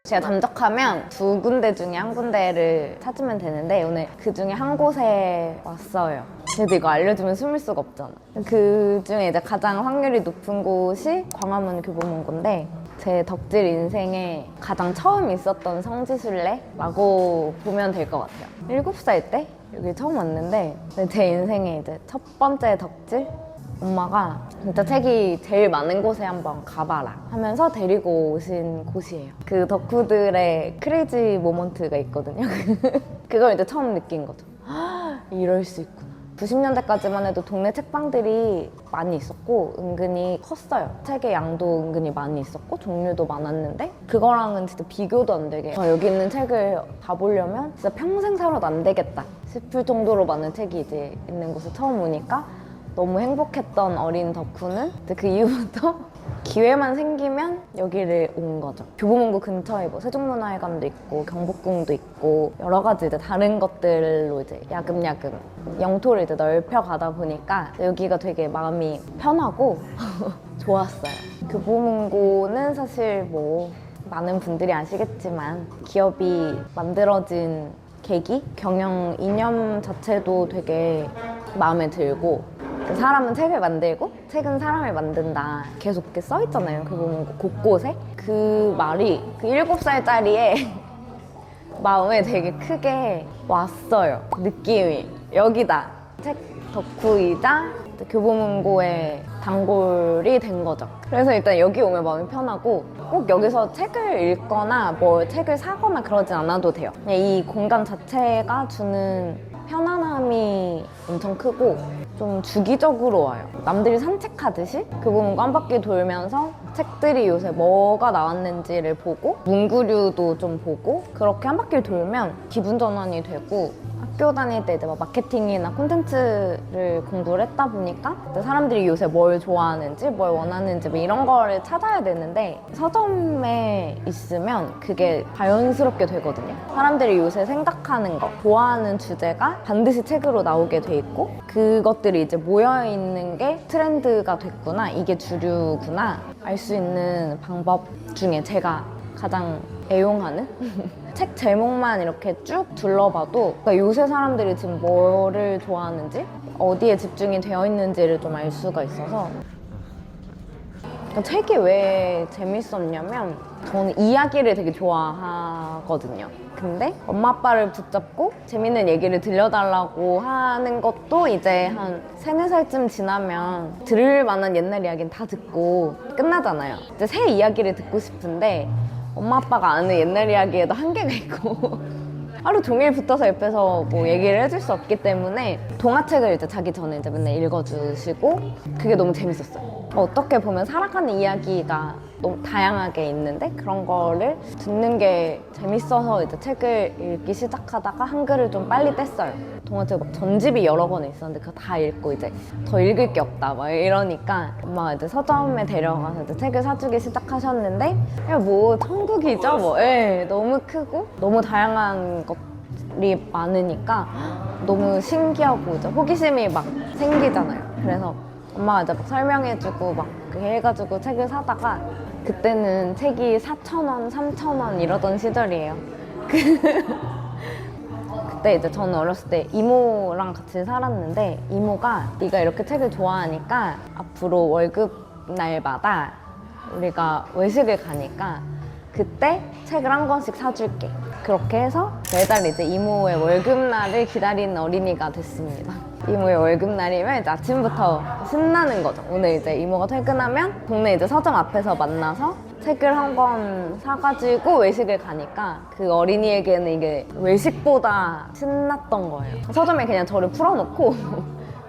제가 잠적하면 두 군데 중에 한 군데를 찾으면 되는데 오늘 그 중에 한 곳에 왔어요. 근데 이거 알려주면 숨을 수가 없잖아. 그 중에 이제 가장 확률이 높은 곳이 광화문 교보문고인데 제 덕질 인생에 가장 처음 있었던 성지순례라고 보면 될 것 같아요. 7살 때 여기 처음 왔는데 제 인생에 이제 첫 번째 덕질? 엄마가 진짜 책이 제일 많은 곳에 한번 가봐라 하면서 데리고 오신 곳이에요. 그 덕후들의 크레이지 모먼트가 있거든요. 그걸 이제 처음 느낀 거죠. 이럴 수 있구나. 90년대까지만 해도 동네 책방들이 많이 있었고 은근히 컸어요. 책의 양도 은근히 많이 있었고 종류도 많았는데 그거랑은 진짜 비교도 안 되게 여기 있는 책을 다 보려면 진짜 평생 살아도 안 되겠다 싶을 정도로 많은 책이 이제 있는 곳에 처음 오니까 너무 행복했던 어린 덕후는 이제 그 이후부터 기회만 생기면 여기를 온 거죠. 교보문고 근처에 뭐 세종문화회관도 있고 경복궁도 있고 여러 가지 이제 다른 것들로 이제 야금야금 영토를 이제 넓혀 가다 보니까 여기가 되게 마음이 편하고 좋았어요. 교보문고는 사실 뭐 많은 분들이 아시겠지만 기업이 만들어진 계기? 경영 이념 자체도 되게 마음에 들고 사람은 책을 만들고 책은 사람을 만든다 계속 이렇게 써있잖아요. 교보문고 곳곳에 그 말이 그 7살짜리의 마음에 되게 크게 왔어요. 느낌이 여기다 책 덕후이자 교보문고의 단골이 된 거죠. 그래서 일단 여기 오면 마음이 편하고 꼭 여기서 책을 읽거나 뭐 책을 사거나 그러진 않아도 돼요. 그냥 이 공간 자체가 주는 편안함이 엄청 크고 좀 주기적으로 와요. 남들이 산책하듯이 교보문고 한 바퀴 돌면서 책들이 요새 뭐가 나왔는지를 보고 문구류도 좀 보고 그렇게 한 바퀴 돌면 기분 전환이 되고 학교 다닐 때 이제 막 마케팅이나 콘텐츠를 공부를 했다 보니까 사람들이 요새 뭘 좋아하는지 뭘 원하는지 뭐 이런 거를 찾아야 되는데 서점에 있으면 그게 자연스럽게 되거든요. 사람들이 요새 생각하는 거, 좋아하는 주제가 반드시 책으로 나오게 돼 있고 그것들이 이제 모여있는 게 트렌드가 됐구나, 이게 주류구나 알 수 있는 방법 중에 제가 가장 애용하는 책 제목만 이렇게 쭉 둘러봐도 그러니까 요새 사람들이 지금 뭐를 좋아하는지 어디에 집중이 되어 있는지를 좀 알 수가 있어서 그러니까 책이 왜 재밌었냐면 저는 이야기를 되게 좋아하거든요. 근데 엄마 아빠를 붙잡고 재밌는 얘기를 들려달라고 하는 것도 이제 한 3, 4살쯤 지나면 들을 만한 옛날 이야기는 다 듣고 끝나잖아요. 이제 새 이야기를 듣고 싶은데 엄마 아빠가 아는 옛날 이야기에도 한계가 있고 하루 종일 붙어서 옆에서 뭐 얘기를 해줄 수 없기 때문에 동화책을 이제 자기 전에 이제 맨날 읽어주시고 그게 너무 재밌었어요. 어떻게 보면 살아가는 이야기가 너무 다양하게 있는데 그런 거를 듣는 게 재밌어서 이제 책을 읽기 시작하다가 한글을 좀 빨리 뗐어요. 동화책 막 전집이 여러 권에 있었는데 그거 다 읽고 이제 더 읽을 게 없다 막 이러니까 엄마가 이제 서점에 데려가서 이제 책을 사주기 시작하셨는데 그냥 뭐 천국이죠 뭐. 예, 너무 크고 너무 다양한 것들이 많으니까 너무 신기하고 이제 호기심이 막 생기잖아요. 그래서 엄마가 이제 막 설명해주고 막 그렇게 해가지고 책을 사다가 그때는 책이 4,000원, 3,000원 이러던 시절이에요. 그때 이제 저는 어렸을 때 이모랑 같이 살았는데 이모가 네가 이렇게 책을 좋아하니까 앞으로 월급 날마다 우리가 외식을 가니까 그때 책을 한 권씩 사줄게. 그렇게 해서 매달 이제 이모의 월급날을 기다리는 어린이가 됐습니다. 이모의 월급날이면 이제 아침부터 신나는 거죠. 오늘 이제 이모가 퇴근하면 동네 이제 서점 앞에서 만나서 책을 한 권 사가지고 외식을 가니까 그 어린이에게는 이게 외식보다 신났던 거예요. 서점에 그냥 저를 풀어놓고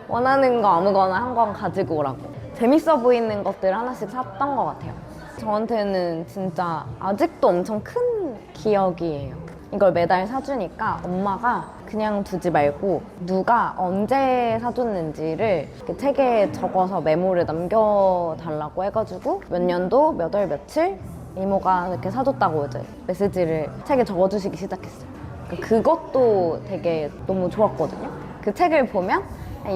원하는 거 아무거나 한 권 가지고 오라고. 재밌어 보이는 것들 하나씩 샀던 것 같아요. 저한테는 진짜 아직도 엄청 큰 기억이에요. 이걸 매달 사주니까 엄마가 그냥 두지 말고 누가 언제 사줬는지를 이렇게 책에 적어서 메모를 남겨달라고 해가지고 몇 년도 몇 월 며칠 이모가 이렇게 사줬다고 이제 메시지를 책에 적어주시기 시작했어요. 그것도 되게 너무 좋았거든요. 그 책을 보면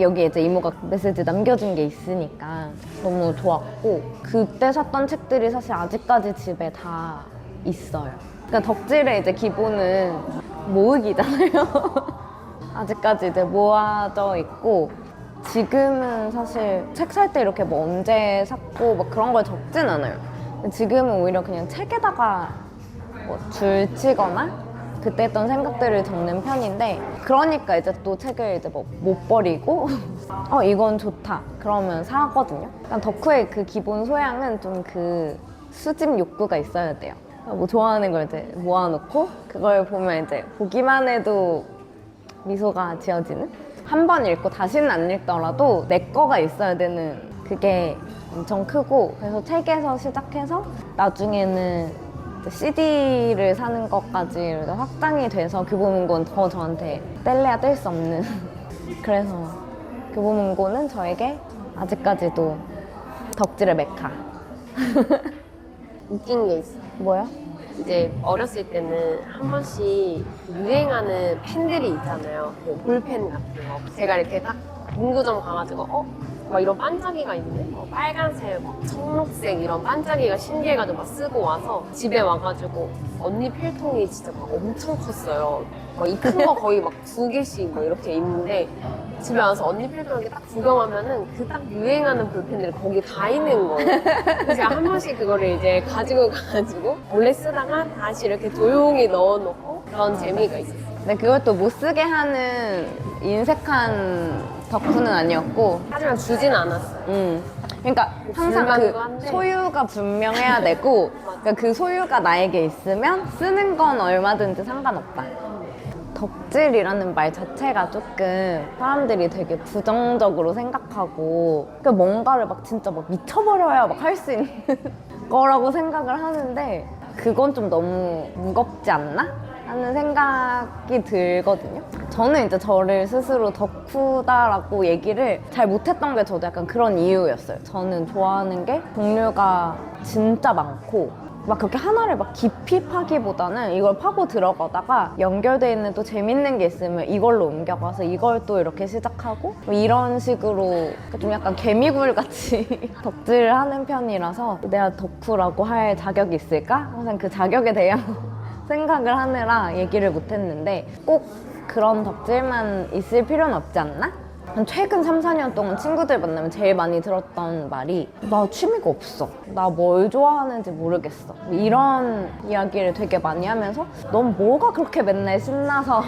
여기에 이제 이모가 메시지 남겨준 게 있으니까 너무 좋았고 그때 샀던 책들이 사실 아직까지 집에 다 있어요. 그러니까 덕질의 이제 기본은 모으기잖아요. 아직까지 이제 모아져 있고, 지금은 사실 책 살 때 이렇게 뭐 언제 샀고 막 그런 걸 적진 않아요. 근데 지금은 오히려 그냥 책에다가 뭐 줄 치거나 그때 했던 생각들을 적는 편인데, 그러니까 이제 또 책을 이제 뭐 못 버리고 이건 좋다 그러면 사거든요. 그러니까 덕후의 그 기본 소양은 좀 그 수집 욕구가 있어야 돼요. 뭐 좋아하는 걸 이제 모아놓고 그걸 보면 이제 보기만 해도 미소가 지어지는? 한 번 읽고 다시는 안 읽더라도 내 거가 있어야 되는, 그게 엄청 크고, 그래서 책에서 시작해서 나중에는 CD를 사는 것까지 확장이 돼서 교보문고는 더 저한테 뗄래야 뗄 수 없는 그래서 교보문고는 저에게 아직까지도 덕질의 메카. 웃긴 게 있어. 뭐야? 이제 어렸을 때는 한 번씩 유행하는 펜들이 있잖아요. 그 볼펜 같은 거. 제가 이렇게 딱 문구점 가가지고 막 이런 반짝이가 있네? 빨간색, 막 청록색 이런 반짝이가 신기해가지고 막 쓰고 와서 집에 와가지고 언니 필통이 진짜 막 엄청 컸어요. 막 이 큰 거 거의 막 2개씩 막 이렇게 있는데 집에 와서 언니 필통 이렇게 딱 구경하면은 그 딱 유행하는 볼펜들이 거기 다 있는 거예요. 그래서 제가 한 번씩 그거를 이제 가지고 가가지고 몰래 쓰다가 다시 이렇게 조용히 넣어놓고 그런 재미가 있었어요. 근데 그것도 못 쓰게 하는 인색한 덕후는 아니었고, 하지만 주진 않았어요. 그러니까 항상 그 불만도 한데. 소유가 분명해야 되고, 그러니까 그 소유가 나에게 있으면 쓰는 건 얼마든지 상관없다. 덕질이라는 말 자체가 조금 사람들이 되게 부정적으로 생각하고, 그러니까 뭔가를 막 진짜 막 미쳐버려야 막 할 수 있는 거라고 생각을 하는데, 그건 좀 너무 무겁지 않나? 하는 생각이 들거든요. 저는 이제 저를 스스로 덕후다라고 얘기를 잘 못했던 게 저도 약간 그런 이유였어요. 저는 좋아하는 게 종류가 진짜 많고, 막 그렇게 하나를 막 깊이 파기보다는 이걸 파고 들어가다가 연결되어 있는 또 재밌는 게 있으면 이걸로 옮겨가서 이걸 또 이렇게 시작하고, 뭐 이런 식으로 좀 약간 개미굴같이 덕질을 하는 편이라서 내가 덕후라고 할 자격이 있을까? 항상 그 자격에 대한 생각을 하느라 얘기를 못했는데, 꼭 그런 덕질만 있을 필요는 없지 않나? 최근 3, 4년 동안 친구들 만나면 제일 많이 들었던 말이, 나 취미가 없어. 나 뭘 좋아하는지 모르겠어. 이런 이야기를 되게 많이 하면서, 넌 뭐가 그렇게 맨날 신나서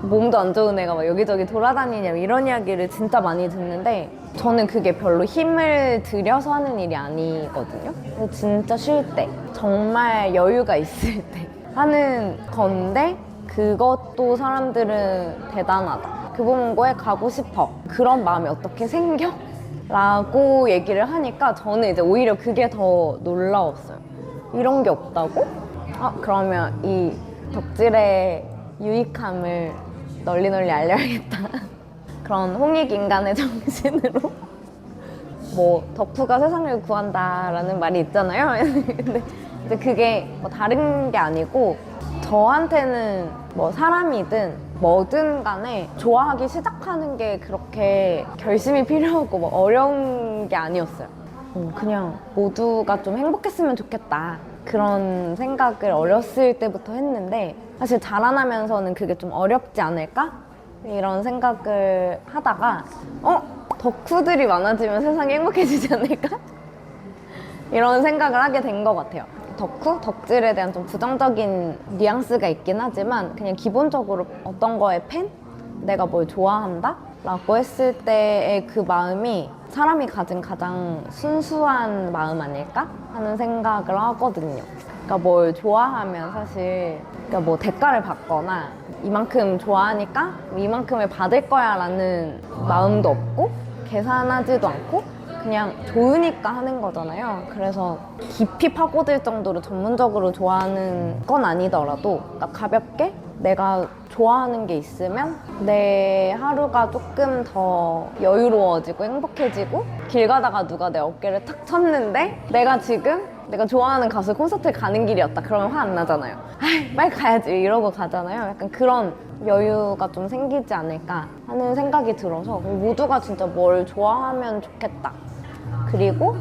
몸도 안 좋은 애가 막 여기저기 돌아다니냐, 이런 이야기를 진짜 많이 듣는데, 저는 그게 별로 힘을 들여서 하는 일이 아니거든요. 진짜 쉴 때, 정말 여유가 있을 때 하는 건데, 그것도 사람들은 대단하다. 교보문고에 가고 싶어. 그런 마음이 어떻게 생겨? 라고 얘기를 하니까 저는 이제 오히려 그게 더 놀라웠어요. 이런 게 없다고? 그러면 이 덕질의 유익함을 널리 알려야겠다. 그런 홍익인간의 정신으로 뭐 덕후가 세상을 구한다라는 말이 있잖아요. 근데 그게 뭐 다른 게 아니고, 저한테는 뭐 사람이든 뭐든 간에 좋아하기 시작하는 게 그렇게 결심이 필요하고 뭐 어려운 게 아니었어요. 그냥 모두가 좀 행복했으면 좋겠다, 그런 생각을 어렸을 때부터 했는데, 사실 자라나면서는 그게 좀 어렵지 않을까? 이런 생각을 하다가 덕후들이 많아지면 세상이 행복해지지 않을까? 이런 생각을 하게 된 것 같아요. 덕후? 덕질에 대한 좀 부정적인 뉘앙스가 있긴 하지만, 그냥 기본적으로 어떤 거에 팬? 내가 뭘 좋아한다? 라고 했을 때의 그 마음이 사람이 가진 가장 순수한 마음 아닐까? 하는 생각을 하거든요. 그러니까 뭘 좋아하면 사실, 그러니까 뭐 대가를 받거나 이만큼 좋아하니까 이만큼을 받을 거야 라는 마음도 없고, 계산하지도 않고 그냥 좋으니까 하는 거잖아요. 그래서 깊이 파고들 정도로 전문적으로 좋아하는 건 아니더라도, 그러니까 가볍게 내가 좋아하는 게 있으면 내 하루가 조금 더 여유로워지고 행복해지고, 길 가다가 누가 내 어깨를 탁 쳤는데 내가 지금 내가 좋아하는 가수 콘서트에 가는 길이었다 그러면 화 안 나잖아요. 빨리 가야지 이러고 가잖아요. 약간 그런 여유가 좀 생기지 않을까 하는 생각이 들어서, 모두가 진짜 뭘 좋아하면 좋겠다. 그리고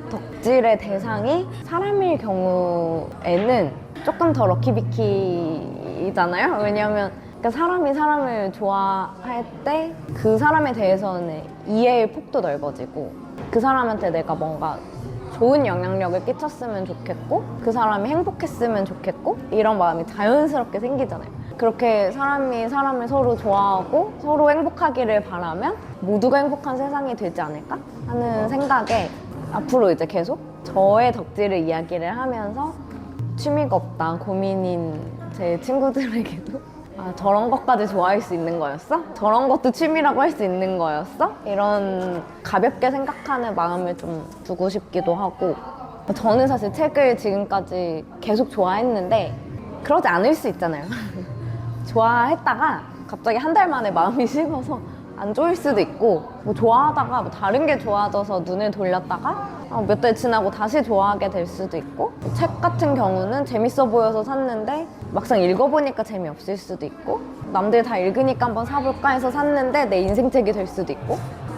덕질의 대상이 사람일 경우에는 조금 더 럭키비키잖아요. 왜냐면 그러니까 사람이 사람을 좋아할 때 그 사람에 대해서는 이해의 폭도 넓어지고 그 사람한테 내가 뭔가 좋은 영향력을 끼쳤으면 좋겠고 그 사람이 행복했으면 좋겠고 이런 마음이 자연스럽게 생기잖아요. 그렇게 사람이 사람을 서로 좋아하고 서로 행복하기를 바라면 모두가 행복한 세상이 되지 않을까 하는 생각에 앞으로 이제 계속 저의 덕질을 이야기를 하면서 취미가 없다 고민인 제 친구들에게도 저런 것까지 좋아할 수 있는 거였어? 저런 것도 취미라고 할 수 있는 거였어? 이런 가볍게 생각하는 마음을 좀 두고 싶기도 하고 저는 사실 책을 지금까지 계속 좋아했는데 그러지 않을 수 있잖아요. 좋아했다가 갑자기 한 달 만에 마음이 식어서 안 좋을 수도 있고 뭐 좋아하다가 뭐 다른 게 좋아져서 눈을 돌렸다가 몇 달 지나고 다시 좋아하게 될 수도 있고 책 같은 경우는 재밌어 보여서 샀는데 막상 읽어보니까 재미없을 수도 있고 남들 다 읽으니까 한번 사볼까 해서 샀는데 내 인생책이 될 수도 있고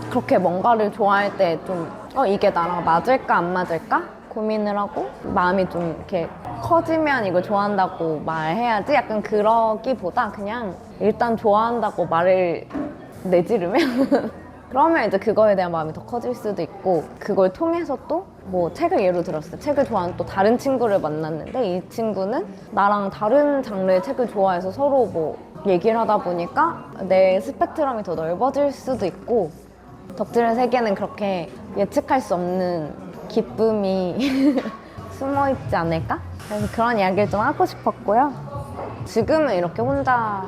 그렇게 뭔가를 좋아할 때 좀 이게 나랑 맞을까 안 맞을까 고민을 하고 마음이 좀 이렇게 커지면 이걸 좋아한다고 말해야지 약간 그러기보다 그냥 일단 좋아한다고 말을 내지르면 그러면 이제 그거에 대한 마음이 더 커질 수도 있고 그걸 통해서 또 뭐 책을 예로 들었을 때 책을 좋아하는 또 다른 친구를 만났는데 이 친구는 나랑 다른 장르의 책을 좋아해서 서로 뭐 얘기를 하다 보니까 내 스펙트럼이 더 넓어질 수도 있고 덕질의 세계는 그렇게 예측할 수 없는 기쁨이 숨어 있지 않을까? 그래서 그런 이야기를 좀 하고 싶었고요. 지금은 이렇게 혼자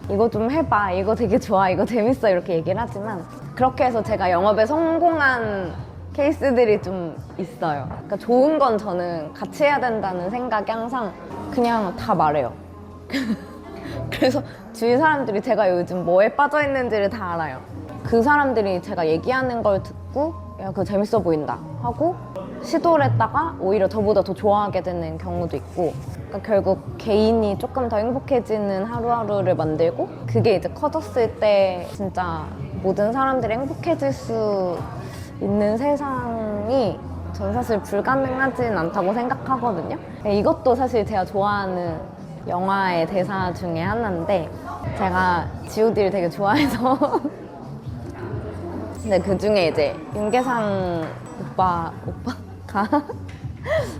이거 좀 해봐, 이거 되게 좋아, 이거 재밌어 이렇게 얘기를 하지만 그렇게 해서 제가 영업에 성공한 케이스들이 좀 있어요. 그러니까 좋은 건 저는 같이 해야 된다는 생각이 항상 그냥 다 말해요. 그래서 주위 사람들이 제가 요즘 뭐에 빠져 있는지를 다 알아요. 그 사람들이 제가 얘기하는 걸 듣고 야 그거 재밌어 보인다 하고 시도를 했다가 오히려 저보다 더 좋아하게 되는 경우도 있고 그러니까 결국 개인이 조금 더 행복해지는 하루하루를 만들고 그게 이제 커졌을 때 진짜 모든 사람들이 행복해질 수 있는 세상이 전 사실 불가능하진 않다고 생각하거든요. 이것도 사실 제가 좋아하는 영화의 대사 중에 하나인데 제가 G.O.D를 되게 좋아해서 근데 그 중에 이제 윤계상 오빠가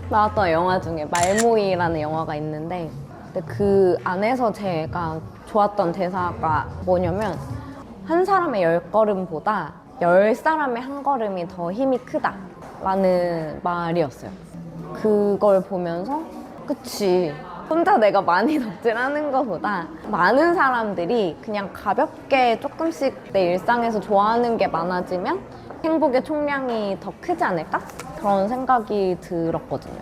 나왔던 영화 중에 말모이라는 영화가 있는데 근데 그 안에서 제가 좋았던 대사가 뭐냐면 한 사람의 10걸음보다 10사람의 한 걸음이 더 힘이 크다 라는 말이었어요. 그걸 보면서 그치 혼자 내가 많이 덕질하는 것보다 많은 사람들이 그냥 가볍게 조금씩 내 일상에서 좋아하는 게 많아지면 행복의 총량이 더 크지 않을까? 그런 생각이 들었거든요.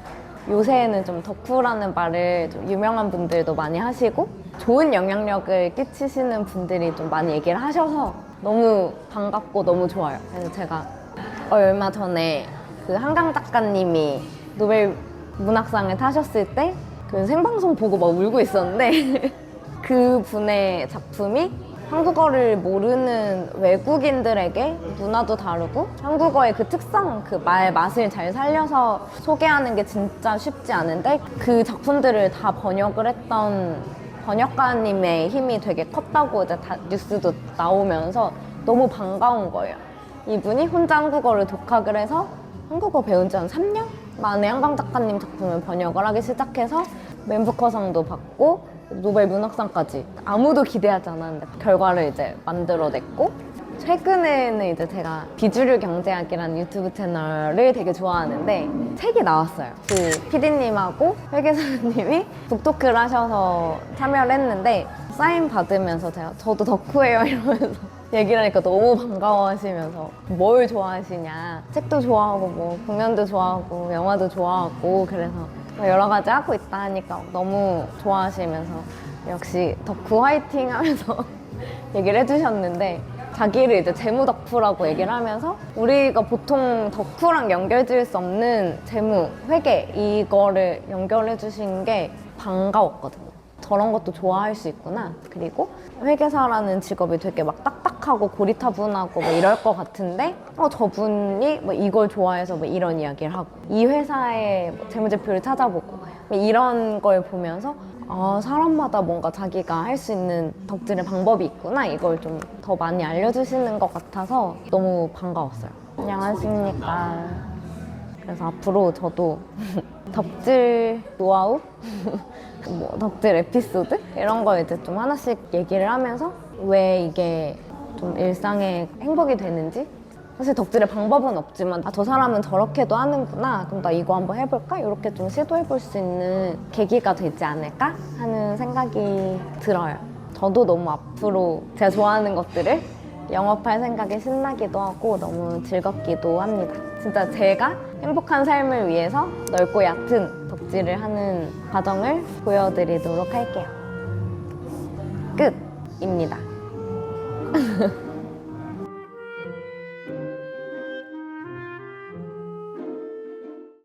요새는 좀 덕후라는 말을 좀 유명한 분들도 많이 하시고 좋은 영향력을 끼치시는 분들이 좀 많이 얘기를 하셔서 너무 반갑고 너무 좋아요. 그래서 제가 얼마 전에 그 한강 작가님이 노벨 문학상을 타셨을 때 그 생방송 보고 막 울고 있었는데 그 분의 작품이 한국어를 모르는 외국인들에게 문화도 다르고 한국어의 그 특성, 그 말 맛을 잘 살려서 소개하는 게 진짜 쉽지 않은데 그 작품들을 다 번역을 했던 번역가님의 힘이 되게 컸다고 이제 다 뉴스도 나오면서 너무 반가운 거예요. 이분이 혼자 한국어를 독학을 해서 한국어 배운 지 한 3년 만에 한강 작가님 작품을 번역을 하기 시작해서 맨부커상도 받고 노벨 문학상까지 아무도 기대하지 않았는데 결과를 이제 만들어냈고 최근에는 이제 제가 비주류 경제학이라는 유튜브 채널을 되게 좋아하는데 책이 나왔어요. 그 PD님하고 회계사님이 북토크를 하셔서 참여를 했는데 사인 받으면서 제가 저도 덕후예요 이러면서 얘기를 하니까 너무 반가워하시면서 뭘 좋아하시냐 책도 좋아하고 뭐 공연도 좋아하고 영화도 좋아하고 그래서 여러 가지 하고 있다 하니까 너무 좋아하시면서 역시 덕후 화이팅 하면서 얘기를 해주셨는데 자기를 이제 재무 덕후라고 얘기를 하면서 우리가 보통 덕후랑 연결지을 수 없는 재무, 회계 이거를 연결해 주신 게 반가웠거든요. 저런 것도 좋아할 수 있구나. 그리고 회계사라는 직업이 되게 막 딱딱한 막막하고 고리타분하고 뭐 이럴 것 같은데 저분이 뭐 이걸 좋아해서 뭐 이런 이야기를 하고 이 회사의 뭐 재무제표를 찾아보고 뭐 이런 걸 보면서 사람마다 뭔가 자기가 할 수 있는 덕질의 방법이 있구나 이걸 좀 더 많이 알려주시는 것 같아서 너무 반가웠어요. 안녕하십니까. 그래서 앞으로 저도 덕질 노하우? 뭐 덕질 에피소드? 이런 거 이제 좀 하나씩 얘기를 하면서 왜 이게 좀 일상에 행복이 되는지 사실 덕질의 방법은 없지만 저 사람은 저렇게도 하는구나 그럼 나 이거 한번 해볼까? 이렇게 좀 시도해볼 수 있는 계기가 되지 않을까? 하는 생각이 들어요. 저도 너무 앞으로 제가 좋아하는 것들을 영업할 생각에 신나기도 하고 너무 즐겁기도 합니다. 진짜 제가 행복한 삶을 위해서 넓고 얕은 덕질을 하는 과정을 보여드리도록 할게요. 끝입니다.